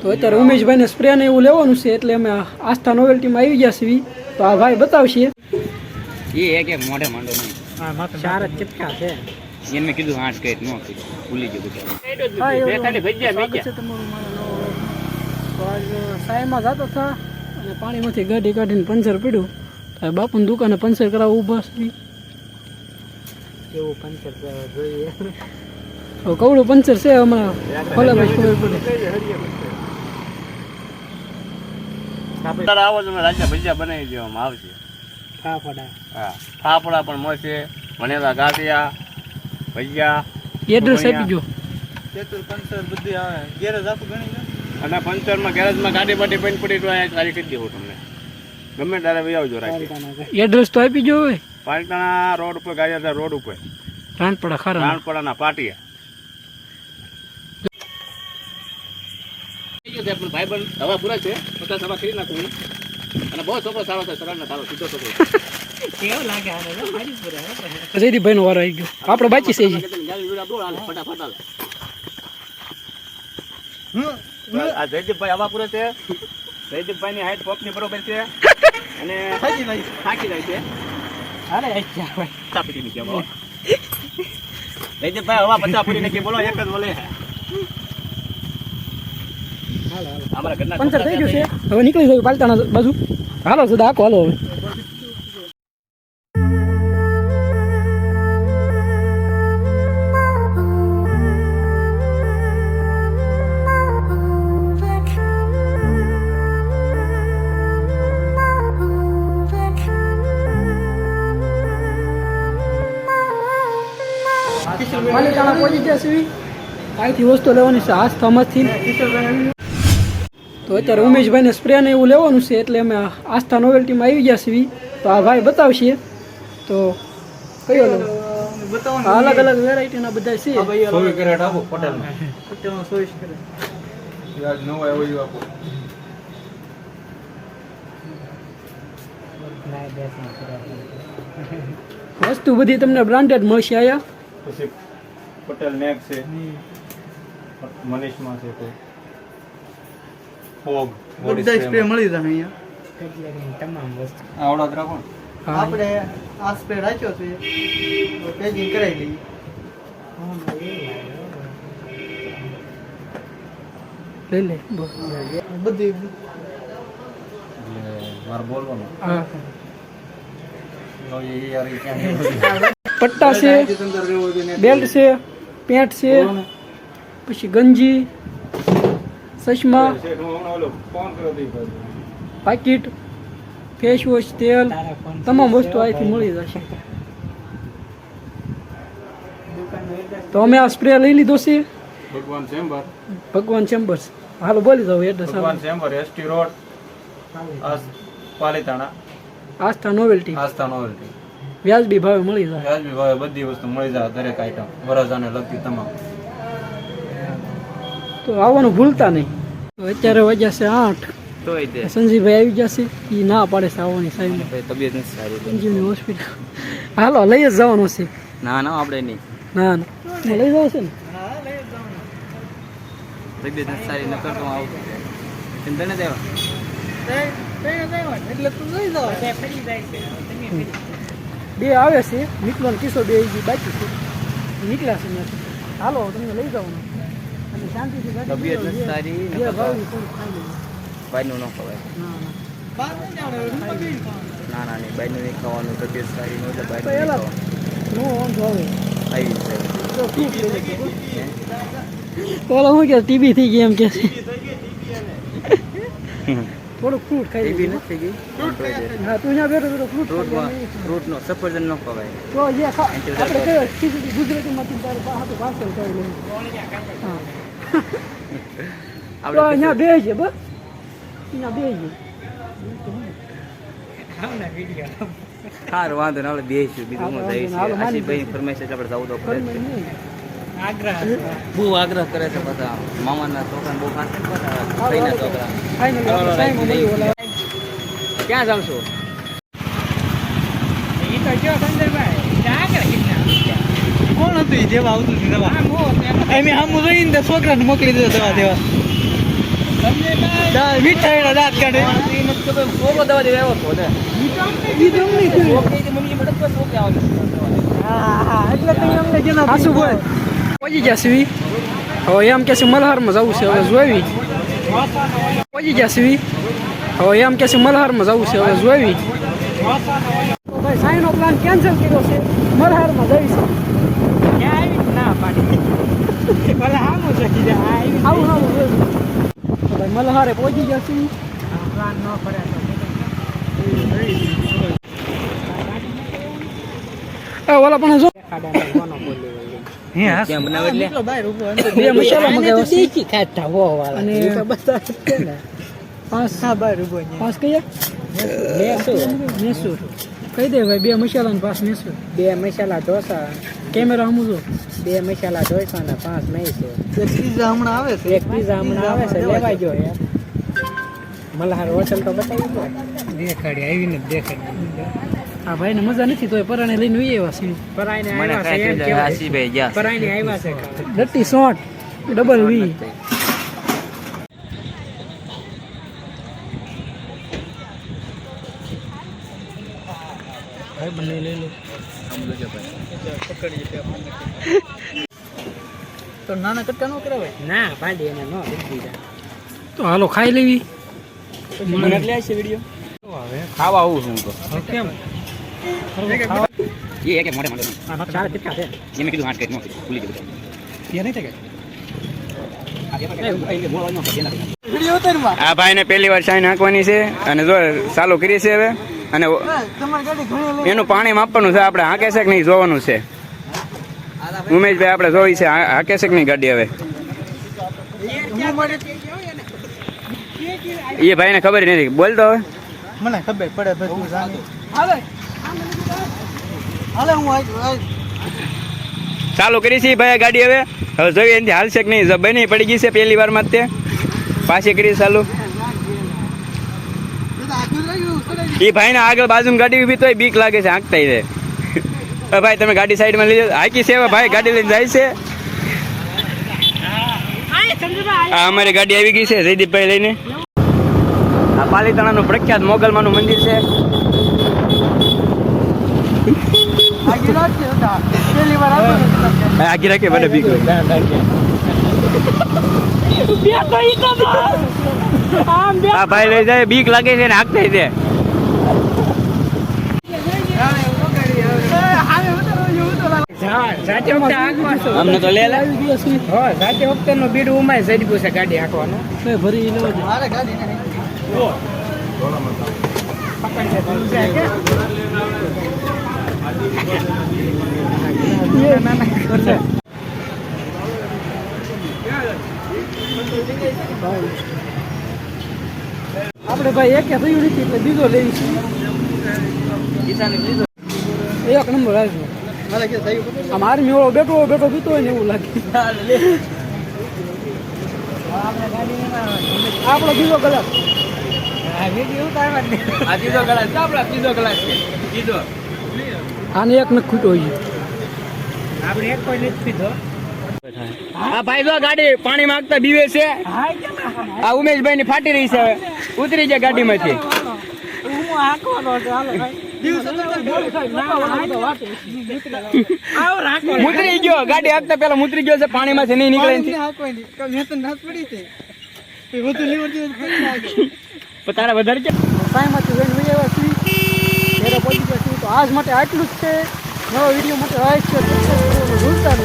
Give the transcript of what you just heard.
તો અત્યારે ઉમેશભાઈને સ્પ્રે ને એવું લેવાનું છે એટલે અમે આસ્થા નોવેલ્ટીમાં આવી ગયા છીએ. તો આ ભાઈ બતાવશે. એ એક એક મોઢે માંડો નહીં. હા, ચાર જ ચટકા છે. એને મેં કીધું 8 કઈ ન કીધું, ભૂલી ગયો બધું. તમારું મારો તો આજ સાયમાં જતો હતા અને પાણીમાંથી ગાડી કાઢીને પંચર પડ્યું. તો બાપુની દુકાને પંચર કરાવવા ઊભા છે. કેવું પંચર જોઈએ તો કવડું પંચર છે હમણાં ખોલે ભાઈ ખબર પડે. આવો તમે રાજ્ય ભજીયા બનાવી દેવામાં આવશે. ફાફડા. હા, ફાફડા પણ મળશે, વણેલા ગાંઠિયા, ભજીયા. એડ્રેસ આપી જો. પંચર બધી આવે ગેરેજ આપું ગણી અને પંચરમાં ગેરેજમાં ગાડી બાડી બંધ પડી તો અહીંયા સારી કરી દેવું તમને. ગમે ત્યારે વહી આવજો રાખી. એડ્રેસ તો આપી જો હવે. પાલટાણા રોડ ઉપર ગાડીયા રોડ ઉપર રાણપડા ખરા રાણપડાના પાટિયા. ભાઈ બંધ હવા પૂરા છે, 50 હવા કરી નાખું. અને બહુ છોકરો સારો છે, સરળ ને સારો સીધો છોકરો. કેવો લાગે જયદીપભાઈ નો વારો આવી ગયો. આપણે બાકી છે ફટાફટ આ જયદીપભાઈ હવા પૂરે છે. જયદીપભાઈ ની હાઈટ પોપની બરોબર છે અને થાકી જાય છે. જયદીપભાઈ હવા 50 પૂરી નાખી. બોલો એક જ બોલે. પંચર થઈ ગયું છે, હવે નીકળી જવું પાલતાના બાજુ. હાલો સદા આખો હાલો હવે. પાલિતાણા પહોંચી ગયા છીએ. અહીંથી વસ્તુ લેવાની છે આસ્થામાંથી. તો અત્યારે ઉમેશભાઈને સ્પ્રે ને એવું લેવાનું છે એટલે અમે આસ્થા નોવેલ્ટીમાં આવી ગયા છીએ. તો આ ભાઈ બતાવશે. તો કયો લો? અલગ અલગ વેરાયટીના બધા છે. 24 કેરેટ આપો પટેલમાં. પટેલમાં 24 કેરેટ. યાર નવો આવ્યો ઈ આપો. વસ્તુ બધી તમને બ્રાન્ડેડ મળશે આયા. પછી પટેલ નેક છે, મનીષમાં છે તો ફોગ બધા સ્પ્રે મળી જાય અહીંયા તમામ વસ્તુ આવડા જ રાખો. આપણે આ સ્પ્રે રાખ્યો છે તો પેકિંગ કરાવી લઈએ. લઈ લે બધી મારે બોલવાનું. હા, લો એ યાર ઈ ક્યાં પટ્ટા છે, બેલ્ટ છે, પેન્ટ છે, પછી ગંજી, ચશ્મા, પાકીટ, ફેસ વોશ, તેલ, તમામ વસ્તુ અહીંથી મળી જશે. તો અમે આ સ્પ્રે લઈ લીધો છે. ભગવાન ચેમ્બર્સ. હાલો બોલી જાવ એડ્રેસ. ભગવાન ચેમ્બર, એસટી રોડ, પાલિતાણા. આસ્થા નોવેલ્ટી. આસ્થા નોવેલ્ટી. વ્યાજબી ભાવે મળી જાય. વ્યાજબી ભાવે બધી વસ્તુ મળી જાય, દરેક આઈટમ વરસાને લગતી તમામ. તો આવવાનું ભૂલતા નહીં. તો અત્યારે વાગ્યા છે 8. સંજીવભાઈ આવી જશે. એ ના પાડે છે આવવાની સાહેબ. તબિયત નથી સારી. સંજીવની હોસ્પિટલ. હાલો લઈ જ જવાનું છે. ના ના આપણે નહીં. ના ના લઈ જાવ છે ને. તબિયત નથી સારી ન કરતો આવું. ચિંતા નથી દેવા. એટલે તું લઈ જાવ. બે આવે છે. નીકળવાનો કિસ્સો બે બાકી છે. નીકળ્યા છે ત્યાંથી. હાલો તમને લઈ જવાનું. અને શાંતિથી ગાડી તબિયત નથી સારી. બાયનું ન ખવાય. ના ના નહીં બાયનું નહીં ખાવાનું. તબિયત સારી ન એટલે બાયનું નહીં ખાવાનું. નો વાંધો આવે. આવી છે. પેલો શું કે ટીબી થઈ ગઈ એમ કે છે. થોડુંક ફ્રૂટ ખાઈ ટીબી નથી ગઈ. હા તું અહીંયા બેઠો બેઠો ફ્રૂટ ફ્રૂટનો સફરજન ન ખવાય. તો જે આપણે કયો ખીચડી ગુજરાતીમાંથી તારે હાથું પાર્સલ કરી લઈએ. હા તો અહીંયા બે છે બસ. અહીંયા બે છે. સારું વાંધો ને આપણે બેસીશું. બીજું હું જઈશ. આશીષભાઈ ફરમાઈશ એટલે આપણે જવું તો પડે. બહુ આગ્રહ કરે છે બધા. મામાના છોકરા બહુ ખાસ ભાઈના છોકરા. ક્યાં જાવ છો? કોણ હતું એ જેવા આવતું હતું દવા? એમ સામું જોઈને છોકરાને મોકલી દીધો દવા દેવા. મીઠાઈનો દાંત કાઢે. હા, એટલે તમે અમને જેના હાસુ બોલ પહોંચી ગયા સીવી હવે એમ કે છે મલ્હારમાં જવું છે હવે જોઈ પહોંચી ગયા સીવી હવે એમ કે છે મલ્હારમાં જવું છે હવે જોઈ તો ભાઈ સાઈનો પ્લાન કેન્સલ કર્યો છે મલ્હારમાં જઈશું આવું આવું તો ભાઈ મલ્હારે પહોંચી ગયા સીવી ઓલા પણ જો બે મસાલા મંગાવ્યા છે અને પાંચ કયા મેસૂર કહી દે ભાઈ બે મસાલા ને પાંચ મેસૂર બે મસાલા ઢોસા, કેમેરા હમું જો બે મસાલા ઢોસા ને 5 મૈસૂર. એક પીઝા હમણાં આવે છે. એક પીઝા હમણાં આવે છે, લેવા જો યાર. મલ્હાર હોટલ તો બતાવી દો. દેખાડી આવીને દેખાડી. આ ભાઈને મજા નથી તો પરાણે લઈને વી આવ્યા છે પરાઈને આવ્યા છે. પરાઈને આવ્યા છે. ડટ્ટી શોર્ટ ડબલ વી ભાઈ બંને લઈ લો તો નાના કટકા નો કરાવે. ના ભાડી એને નો દીધા. તો હાલો ખાઈ લેવી મને એટલે છે વિડિયો ખાવા આવું છું તો કેમ એ એક મોડે મોડે આ ચાર કેટલા છે એને કીધું હાથ કરી નો ભૂલી ગયો એ નહીં થાય વિડિયો ઉતારમાં. આ ભાઈને પહેલી વાર ચાય નાખવાની છે અને જો ચાલુ કરી છે હવે અને તમારી ગાડી ઘણી એનું પાણી માપવાનું છે આપણે હાકે છે કે નહીં જોવાનું છે ઉમેશભાઈ આપણે જોઈ છે હાકે છે કે નહીં ગાડી હવે એ ભાઈને ખબર નથી બોલતો હવે મને ખબર પડે બધું જાણી. હાલે હું આજ ચાલુ કરી છે ભાઈ ગાડી હવે હવે જોઈએ એનાથી હાલશે કે નહીં બની પડી ગઈ છે પહેલી વારમાં જ તે પાછી કરી ચાલુ એ ભાઈને આગળ બાજુમાં ગાડી ઊભી તોય બીક લાગે છે આંકતા છે ભાઈ તમે ગાડી સાઈડમાં લઈ જાઓ હાકી છે ભાઈ ગાડી લઈને જાય છે આ અમારી ગાડી આવી ગઈ છે જયદીપભાઈ લઈને આ પાલીતાણાનું પ્રખ્યાત મોગલમાનું મંદિર છે પહેલી વાર આવ્યો. આગી રાખે મને બીક આ ભાઈ લઈ જાય બીક લાગે છે ને હાકતા છે અમને તો લે જાતે વખતે નો બીડ ઉમાય જડી છે ગાડી હાંકવાનો. ભરી લેવા દે મારે ગાડી આપણે ભાઈ એક થયું નથી એટલે બીજો લેવી છે એક નંબર આવ્યો મારે કે થયું આમ આર્મી વાળો બેઠો બેઠો પીતો હોય ને એવું લાગે આપણો બીજો ગલાસ આને એક ન ખૂટો હોય આપણે એક કોઈ નથી પીધો. આ ભાઈ જો ગાડી પાણી માંગતા બીવે છે આ ઉમેશભાઈ ની ફાટી રહી છે હવે ઉતરી જાય ગાડીમાંથી મુતરી ગયો ગાડી હાંકતા પેલા મુતરી ગયો છે પાણીમાંથી નહીં નીકળે નથી. પણ તારા વધારે કે સાઈમાંથી જઈને વહી આવ્યા છીએ ઘરે પહોંચી ગયા છીએ તો આજ માટે આટલું જ છે નવા વિડીયો માટે લાઈક છે સબસ્ક્રાઇબ કરવાનું ભૂલતા નહીં.